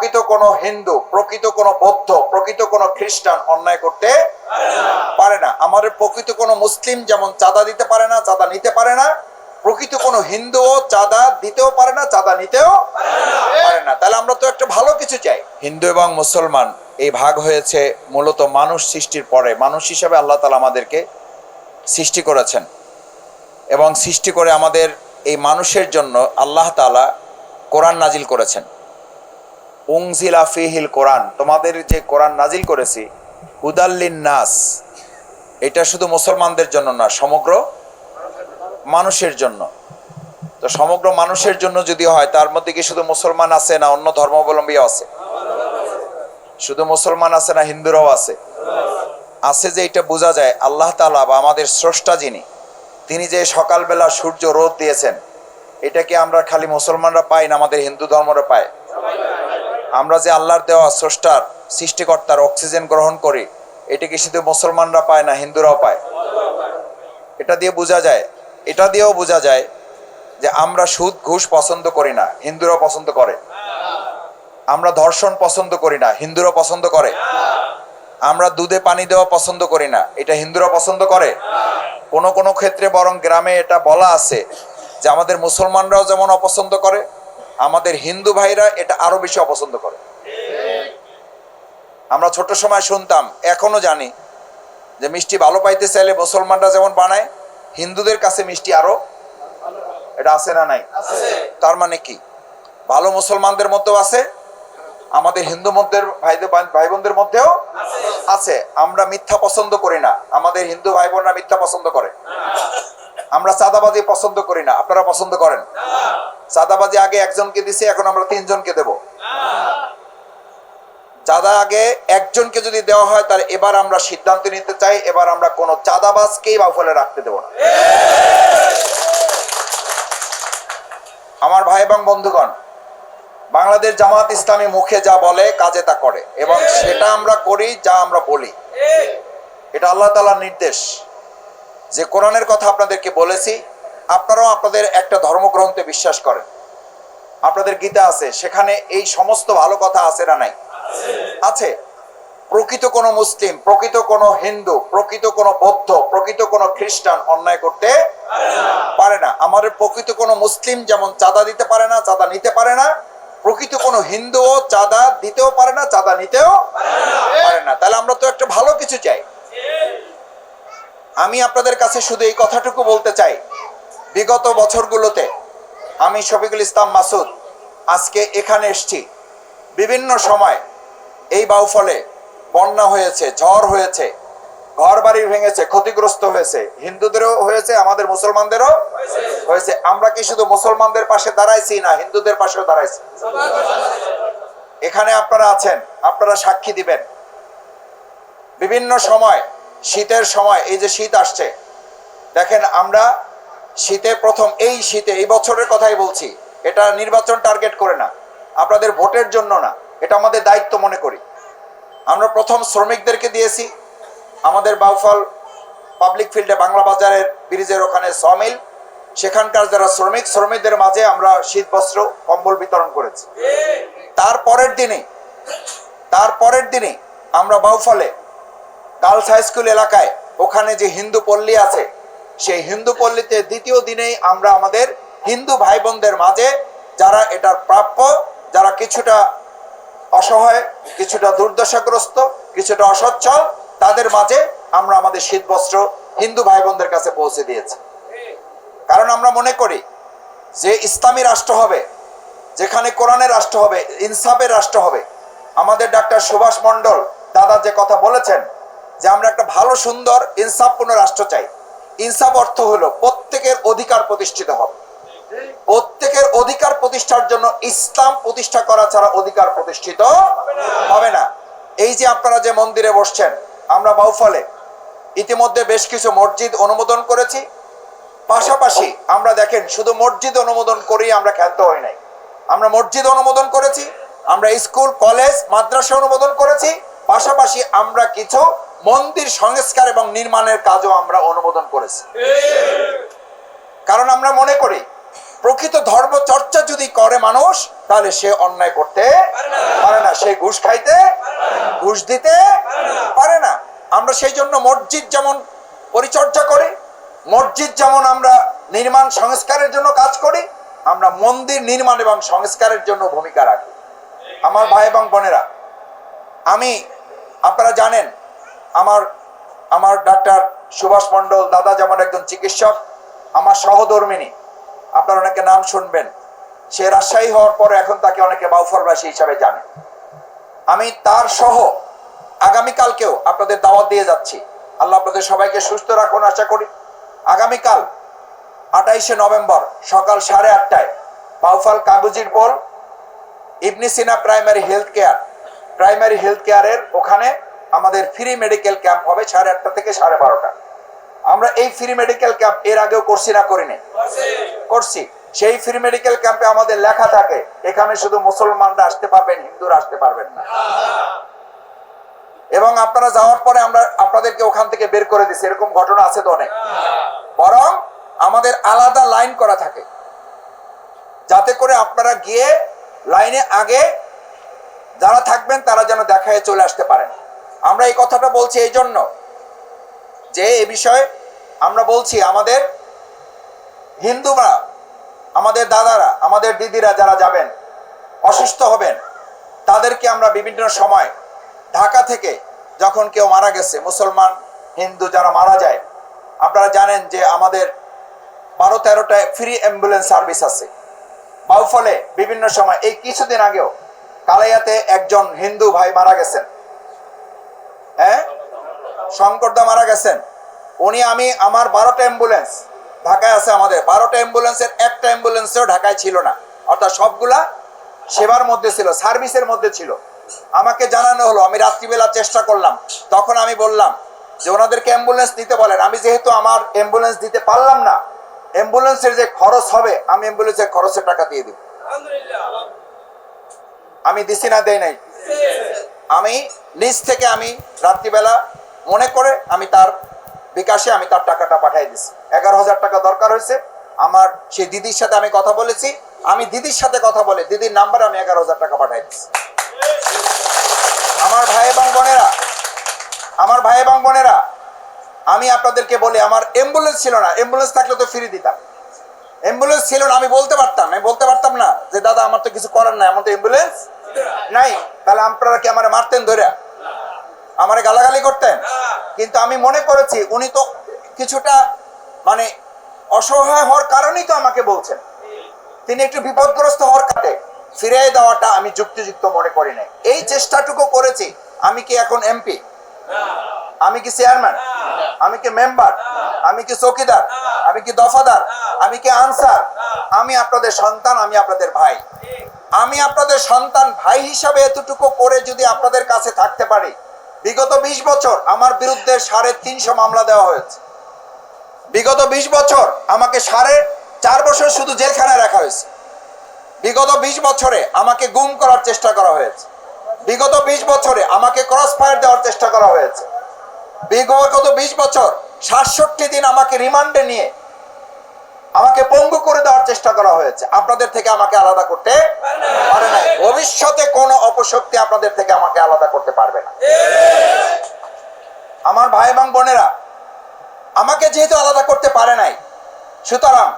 প্রকৃত কোনো হিন্দু, প্রকৃত কোনো বৌদ্ধ, প্রকৃত কোনো খ্রিস্টান অন্যায় করতে পারে না। আমাদের প্রকৃত কোনো মুসলিম যেমন চাঁদা দিতে পারে না, চাঁদা নিতে পারে না, প্রকৃত কোনো হিন্দুও চাঁদা দিতেও পারে না, চাঁদা নিতেও পারে না। তাহলে আমরা তো একটা ভালো কিছু চাই। হিন্দু এবং মুসলমান এই ভাগ হয়েছে মূলত মানুষ সৃষ্টির পরে। মানুষ হিসাবে আল্লাহ তাআলা আমাদেরকে সৃষ্টি করেছেন এবং সৃষ্টি করে আমাদের এই মানুষের জন্য আল্লাহ তাআলা কোরআন নাজিল করেছেন। উনজিলা ফিহিল কোরআন, তোমাদের যে কোরআন নাজিল করেছি, হুদাল্লিন নাস, এটা শুধু মুসলমানদের জন্য না, সমগ্র মানুষের জন্য। তো সমগ্র মানুষের জন্য যদি হয়, তার মধ্যে কি শুধু মুসলমান আছে না অন্য ধর্মাবলম্বীও আছে? শুধু মুসলমান আছে না হিন্দুরাও আছে? আছে যে এটা বোঝা যায় আল্লাহ তাআলা বা আমাদের স্রষ্টা যিনি, তিনি যে সকালবেলা সূর্য রোদ দিয়েছেন, এটা কি আমরা খালি মুসলমানরা পাই না আমাদের হিন্দু ধর্মরা পায়? আমরা যে আল্লাহর দেওয়া স্রষ্টার সৃষ্টিকর্তার অক্সিজেন গ্রহণ করি, এটা কি শুধু মুসলমানরা পায় না হিন্দুরাও পায়? এটা দিয়ে বোঝা যায়, এটা দিয়েও বোঝা যায় যে আমরা সুদ ঘুষ পছন্দ করি না, হিন্দুরাও পছন্দ করে। আমরা ধর্ষণ পছন্দ করি না, হিন্দুরা পছন্দ করে। আমরা দুধে পানি দেওয়া পছন্দ করি না, এটা হিন্দুরা পছন্দ করে। কোন কোন ক্ষেত্রে বরং গ্রামে এটা বলা আছে যে আমাদের মুসলমানরাও যেমন অপছন্দ করে, আমাদের হিন্দু ভাইরা এটা আরো বেশি অপছন্দ করে। আমরা ছোট সময় শুনতাম, এখনো জানি যে মিষ্টি ভালো পাইতে চাইলে মুসলমানরা যেমন বানায়, হিন্দুদের কাছে মিষ্টি আরো, এটা আছে না নাই? তার মানে কি, ভালো মুসলমানদের মধ্যেও আছে, আমাদের হিন্দু মধ্যের ভাই বোনদের মধ্যেও আছে। আমরা মিথ্যা পছন্দ করি না, আমাদের হিন্দু ভাই বোনরা মিথ্যা পছন্দ করে। আমরা চাঁদাবাজি পছন্দ করি না, আপনারা পছন্দ করেন? চাঁদাবাজি আগে একজনকে দিছি, এখন আমরা 3 জনকে দেব। চাঁদা আগে একজনকে যদি দেওয়া হয়, তাহলে এবার আমরা সিদ্ধান্ত নিতে চাই, এবার আমরা কোনো চাঁদাবাজকেই বাউফলে রাখতে দেব না। আমার ভাই এবং বন্ধুগণ, বাংলাদেশ জামাত ইসলামী মুখে যা বলে কাজে তা করে, এবং সেটা আমরা করি যা আমরা বলি। এটা আল্লাহ তাআলার নির্দেশ। যে কোরআনের কথা আপনাদেরকে বলেছি, আপনারাও আপনাদের একটা ধর্মগ্রন্থে বিশ্বাস করেন, আপনাদের গীতা আছে, সেখানে এই সমস্ত ভালো কথা আছে না নাই? আছে। প্রকৃত কোনো মুসলিম, প্রকৃত কোনো হিন্দু, প্রকৃত কোনো বৌদ্ধ, প্রকৃত কোনো খ্রিস্টান অন্যায় করতে পারে না। আমাদের প্রকৃত কোনো মুসলিম যেমন চাঁদা দিতে পারে না, চাঁদা নিতে পারে না, প্রকৃত কোনো হিন্দুও চাঁদা দিতেও পারে না, চাঁদা নিতেও পারে না। তাহলে আমরা তো একটা ভালো কিছু চাই। আমি আপনাদের কাছে শুধু এই কথাটুকু বলতে চাই, বিগত বছরগুলোতে আমি শফিকুল ইসলাম মাসুদ আজকে এখানে এসেছি, বিভিন্ন সময় এই বাউফলে বন্যা হয়েছে, ঝড় হয়েছে, ঘর বাড়ি ভেঙেছে, ক্ষতিগ্রস্ত হয়েছে, হিন্দুদেরও হয়েছে, আমাদের মুসলমানদেরও হয়েছে। আমরা কি শুধু মুসলমানদের পাশে দাঁড়াইছি না হিন্দুদের পাশেও দাঁড়াইছি? এখানে আপনারা আছেন, আপনারা সাক্ষী দিবেন। বিভিন্ন সময়, শীতের সময়, এই যে শীত আসছে, দেখেন আমরা শীতে প্রথম, এই শীতে, এই বছরের কথাই বলছি, এটা নির্বাচন টার্গেট করে না, আপনাদের ভোটের জন্য না, এটা আমাদের দায়িত্ব মনে করি। আমরা প্রথম শ্রমিকদেরকে দিয়েছি আমাদের বাউফল পাবলিক ফিল্ডে, বাংলা বাজারের ব্রিজের ওখানে সমিল, সেখানকার যারা শ্রমিকদের মাঝে আমরা শীত বস্ত্র কম্বল বিতরণ করেছি। তারপরের দিনে আমরা বাউফলে গার্লস হাই স্কুল এলাকায়, ওখানে যে হিন্দু পল্লী আছে, সেই হিন্দু পল্লীতে দ্বিতীয় দিনেই আমরা আমাদের হিন্দু ভাই বোনদের মাঝে যারা এটার প্রাপ্য, যারা কিছুটা অসহায়, কিছুটা দুর্দশাগ্রস্ত, কিছুটা অসচ্ছল, তাদের মাঝে আমরা আমাদের শীত বস্ত্র হিন্দু ভাই বোনদের কাছে পৌঁছে দিয়েছি। কারণ আমরা মনে করি যে ইসলামী রাষ্ট্র হবে, যেখানে কোরআনের রাষ্ট্র হবে, ইনসাফের রাষ্ট্র হবে। আমাদের ডাক্তার সুভাষ মণ্ডল দাদা যে কথা বলেছেন যে আমরা একটা ভালো সুন্দর ইনসাফপূর্ণ রাষ্ট্র চাই। ইনসাফ অর্থ হলো প্রত্যেকের অধিকার প্রতিষ্ঠিত হবে। প্রত্যেকের অধিকার প্রতিষ্ঠার জন্য ইসলাম প্রতিষ্ঠা করা ছাড়া অধিকার প্রতিষ্ঠিত হবে না। এই যে আপনারা যে মন্দিরে বসছেন, আমরা বাউফলে ইতিমধ্যে বেশ কিছু মসজিদ অনুমোদন করেছি। পাশাপাশি আমরা দেখেন, শুধু মসজিদ অনুমোদন করেই আমরা ক্ষান্ত হই নাই, আমরা মসজিদ অনুমোদন করেছি, আমরা স্কুল কলেজ মাদ্রাসা অনুমোদন করেছি, পাশাপাশি আমরা কিছু মন্দির সংস্কার এবং নির্মাণের কাজও আমরা অনুমোদন করেছি। কারণ আমরা মনে করি প্রকৃত ধর্ম চর্চা যদি করে মানুষ, তাহলে সে অন্যায় করতে পারে না। ঘুষ খাইতে, ঘুষ দিতে পারে না। আমরা সেই জন্য মসজিদ যেমন পরিচর্যা করি, মসজিদ যেমন আমরা নির্মাণ সংস্কারের জন্য কাজ করি, আমরা মন্দির নির্মাণ এবং সংস্কারের জন্য ভূমিকা রাখি। আমার ভাই এবং বোনেরা, আপনারা জানেন আমার ডাক্তার সুভাষ মণ্ডল দাদা যেমন একজন চিকিৎসক, আমার সহধর্মিনী, আপনারা অনেকে নাম শুনবেন, সে রাজশাহী হওয়ার পরে এখন তাকে অনেকে বাউফলবাসী হিসাবে জানেন। আমি তার সহ আগামীকালকেও আপনাদের দাওয়াত দিয়ে যাচ্ছি। আল্লাহ আপনাদের সবাইকে সুস্থ রাখুন আশা করি। আগামীকাল 28শে নভেম্বর সকাল 8:30টায় বাউফল কাগজির পোল ইবনে সিনা প্রাইমারি হেলথ কেয়ারের ওখানে আমাদের ফ্রি মেডিকেল ক্যাম্প হবে 8:30টা থেকে 12:30টা। আমরা এই ফ্রি মেডিকেল ক্যাম্প এর আগেও করছি না করিনি? করছি। সেই ফ্রি মেডিকেল ক্যাম্পে আমাদের লেখা থাকে এখানে শুধু মুসলমানরা আসতে পারবেন, হিন্দুরা আসতে পারবেন না। এবং আপনারা যাওয়ার পরে আমরা আপনাদেরকে ওখান থেকে বের করে দিচ্ছি, এরকম ঘটনা আছে তো অনেক। বরং আমাদের আলাদা লাইন করা থাকে যাতে করে আপনারা গিয়ে লাইনে আগে যারা থাকবেন তারা যেন দেখায় চলে আসতে পারেন। আমরা এই কথাটা বলছি এই জন্য যে এই বিষয়ে আমরা বলছি আমাদের হিন্দুরা, আমাদের দাদারা, আমাদের দিদিরা যারা যাবেন অসুস্থ হবেন তাদেরকে আমরা বিভিন্ন সময় ঢাকা থেকে যখন কেউ মারা গেছে, মুসলমান হিন্দু যারা মারা যায়, আপনারা জানেন যে আমাদের 12-13টা ফ্রি অ্যাম্বুলেন্স সার্ভিস আছে বাউফলে। বিভিন্ন সময় এই কিছুদিন আগেও কালাইয়াতে একজন হিন্দু ভাই মারা গেছেন, শঙ্করদা মারা গেছেন। আমার 12টা অ্যাম্বুলেন্স ঢাকায় আছে, আমাদের 12টা অ্যাম্বুলেন্সের একটা অ্যাম্বুলেন্সও ঢাকায় ছিল না, অর্থাৎ সবগুলা সেবার মধ্যে ছিল, সার্ভিসের মধ্যে ছিল। আমাকে জানানো হলো, আমি রাত্রিবেলা চেষ্টা করলাম, তখন আমি বললাম যে ওনাদেরকে অ্যাম্বুলেন্স দিতে বলেন। আমি যেহেতু আমার অ্যাম্বুলেন্স দিতে পারলাম না, অ্যাম্বুলেন্সের যে খরচ হবে আমি অ্যাম্বুলেন্সের খরচের টাকা দিয়ে দিব। আমি দিছি না, দেই নাই। আমি নিজ থেকে আমি রাত্রিবেলা মনে করে আমি তার বিকাশে আমি তার টাকাটা পাঠিয়ে দিছি। 11,000 টাকা দরকার হয়েছে। আমার সেই দিদির সাথে আমি কথা বলেছি, আমি দিদির সাথে কথা বলে দিদির নাম্বারে আমি 11,000 টাকা পাঠিয়ে দিছি। আমার ভাই এবং বোনেরা, আমি আপনাদেরকে বলি, আমার অ্যাম্বুলেন্স ছিল না, অ্যাম্বুলেন্স থাকলে তো ফ্রি দিতাম। অ্যাম্বুলেন্স ছিল না, আমি বলতে পারতাম না যে দাদা আমার তো কিছু করার নাই, আমার তো অ্যাম্বুলেন্স নাই। তাহলে আপনারা কি আমারে মারতেন ধরে, আমারে গালাগালি করতেন? কিন্তু আমি মনে করেছি উনি তো কিছুটা মানে অসহায় হওয়ার কারণেই তো আমাকে বলছেন, তিনি একটু বিপদগ্রস্ত হওয়ার কারণে ফিরিয়ে দেওয়াটা আমি যুক্তিযুক্ত মনে করি নাই। এই চেষ্টাটুকু করেছি। আমি কি এখন এমপি? আমি কি চেয়ারম্যান? আমি কি মেম্বার? আমি কি চৌকিদার? আমি কি দফাদার? আমি কি আনসার? আমি আপনাদের সন্তান, আমি আপনাদের ভাই। আমি আপনাদের সন্তান ভাই হিসাবে এতটুকু করে যদি আপনাদের কাছে থাকতে পারি, বিগত 20 বছর আমার বিরুদ্ধে 350 মামলা দেওয়া হয়েছে। বিগত 20 বছর আমাকে 4.5 বছর শুধু জেলখানায় রাখা হয়েছে। বিগত 20 বছরে আমাকে গুম করার চেষ্টা করা হয়েছে। বিগত 20 বছরে আমাকে ক্রস ফায়ার দেওয়ার চেষ্টা করা হয়েছে। বিগত 20 বছর 67 দিন আমাকে রিমান্ডে নিয়ে আমাকে পঙ্গু করে দেওয়ার চেষ্টা করা হয়েছে। আপনাদের থেকে আমাকে আলাদা করতে পারে না। ভবিষ্যতে কোনো অপশক্তি আপনাদের থেকে আমাকে আলাদা করতে পারবে না। আমার ভাই এবং বোনেরা, আমাকে যেহেতু আলাদা করতে পারে নাই, সুতরাং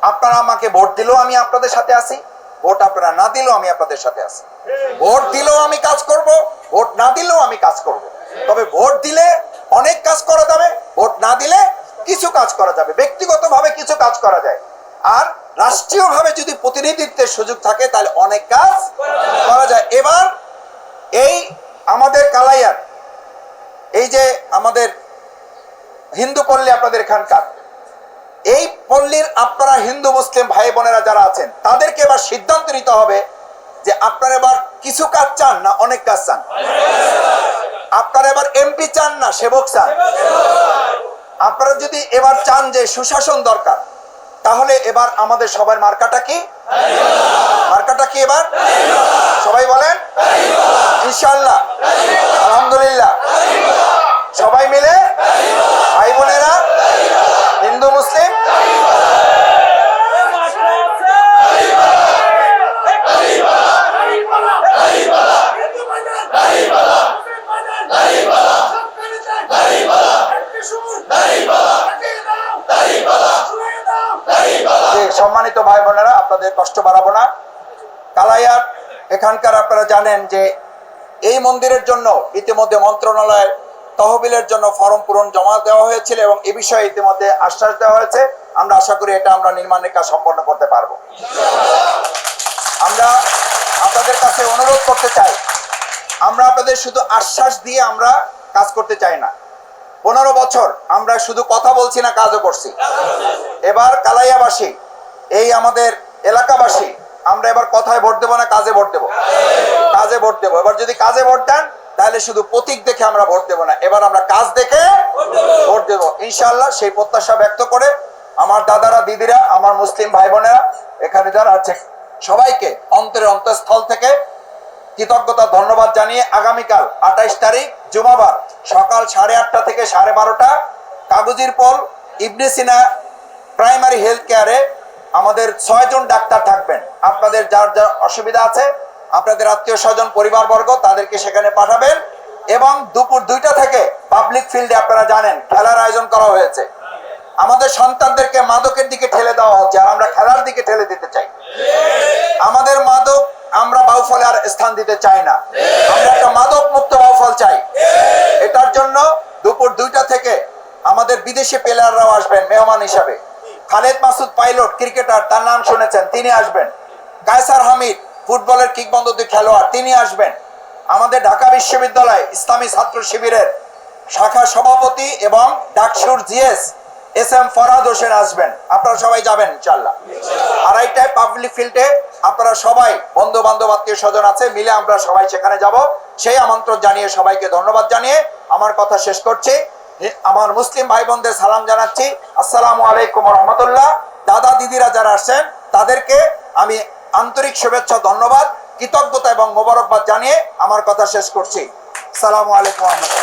আপনারা আমাকে ভোট দিলেও আমি আপনাদের সাথে আছি, ভোট আপনারা না দিলেও আমি আপনাদের সাথে আছি। ভোট দিলেও আমি কাজ করব, ভোট না দিলেও আমি কাজ করব। তবে ভোট দিলে অনেক কাজ করা যাবে, ভোট না দিলে কিছু কাজ করা যাবে, ব্যক্তিগতভাবে কিছু কাজ করা যায়। আর রাষ্ট্রীয়ভাবে যদি প্রতিনিধিত্বের সুযোগ থাকে তাহলে অনেক কাজ করা যায়। এবার এই আমাদের কালাইয়ার, এই যে আমাদের হিন্দু পল্লী আপনাদের এখানকার, এই পল্লীর আপনারা হিন্দু মুসলিম ভাই বোনেরা যারা আছেন তাদেরকে এবার সিদ্ধান্ত নিতে হবে যে আপনারা এবার কিছু কাজ চান না অনেক কাজ চান। আপনারা এবার এমপি চান না সেবক চান। আপনারা যদি এবার চান যে সুশাসন দরকার, তাহলে এবার আমাদের সবার মার্কাটা কি? মার্কাটা কি এবার? সবাই বলেন ইনশাআল্লাহ, আলহামদুলিল্লাহ। সবাই মিলে ভাই বোনেরা, হিন্দু মুসলিম কষ্ট বাড়াবো না। কালাইয়ার এখানকার আপনারা জানেন যে এই মন্দিরের জন্য ইতিমধ্যে মন্ত্রণালয়ের তহবিলের জন্য ফর্ম পূরণ জমা দেওয়া হয়েছিল এবং এ বিষয়ে ইতিমধ্যে আশ্বাস দেওয়া হয়েছে। আমরা আশা করি এটা আমরা নির্মাণের কাজ সম্পন্ন করতে পারবো। আমরা আপনাদের কাছে অনুরোধ করতে চাই, আমরা আপনাদের শুধু আশ্বাস দিয়ে আমরা কাজ করতে চাই না। 15 বছর আমরা শুধু কথা বলছি না, কাজও করছি। এবার কালাইয়াবাসী, এই আমাদের এলাকাবাসী, আমরা এবার কথায় ভোট দেবো না, কাজে ভোট দেবো? কাজে ভোট দেবো। এবার যদি কাজে ভোট দেন তাহলে শুধু প্রতীক দেখে আমরা ভোট দেবো না, এবার আমরা কাজ দেখে ভোট দেবো ইনশাআল্লাহ। সেই প্রত্যাশা ব্যক্ত করে আমার দাদারা, দিদিরা, আমার মুসলিম ভাই বোনেরা এখানে যারা আছে সবাইকে অন্তরের অন্তঃস্থল থেকে কৃতজ্ঞতা ধন্যবাদ জানিয়ে আগামীকাল 28 তারিখ জুমাবার সকাল 8:30 থেকে 12:30 কাগজির পোল ইবনে সিনা প্রাইমারি হেলথ কেয়ারে আমাদের 6 জন ডাক্তার থাকবেন। আপনাদের যার যার অসুবিধা আছে, আপনাদের আত্মীয় স্বজন, পরিবারবর্গ, তাদেরকে সেখানে পাঠাবেন। এবং দুপুর 2টা থেকে পাবলিক ফিল্ডে আপনারা জানেন খেলার আয়োজন করা হয়েছে। আমাদের সন্তানদেরকে মাদকের দিকে ঠেলে দেওয়া হচ্ছে, আর আমরা খেলার দিকে ঠেলে দিতে চাই। আমাদের মাদক, আমরা বাউফলে আর স্থান দিতে চাই না। আমরা একটা মাদক মুক্ত বাউফল চাই। এটার জন্য দুপুর 2টা থেকে আমাদের বিদেশি প্লেয়াররাও আসবেন মেহমান হিসাবে। খালেদ মাসুদ পাইলট ক্রিকেটার, তার নাম শুনেছেন, তিনি আসবেন। কায়সার হামিদ ফুটবলের কিংবদন্তি খেলোয়াড়, তিনি আসবেন। আমাদের ঢাকা বিশ্ববিদ্যালয় ইসলামী ছাত্র শিবিরের শাখা সভাপতি এবং ডাকসুর জিএস SM ফরহাদ হোসেন আসবেন। আপনারা সবাই যাবেন ইনশাআল্লাহ। 2:30টায় পাবলিক ফিল্ডে আপনারা সবাই, বন্ধু বান্ধব, আত্মীয় স্বজন আছে, মিলে আমরা সবাই সেখানে যাব। সেই আমন্ত্রণ জানিয়ে সবাইকে ধন্যবাদ জানিয়ে আমার কথা শেষ করছি। আমার মুসলিম ভাই বোনদের সালাম জানাচ্ছি, আসসালামু আলাইকুম ওয়া রাহমাতুল্লাহ। দাদা দিদিরা যারা আসছেন তাদেরকে আমি আন্তরিক শুভেচ্ছা, ধন্যবাদ, কৃতজ্ঞতা এবং মোবারকবাদ জানিয়ে আমার কথা শেষ করছি। আসসালামু আলাইকুম ওয়া রাহমাতুল্লাহ।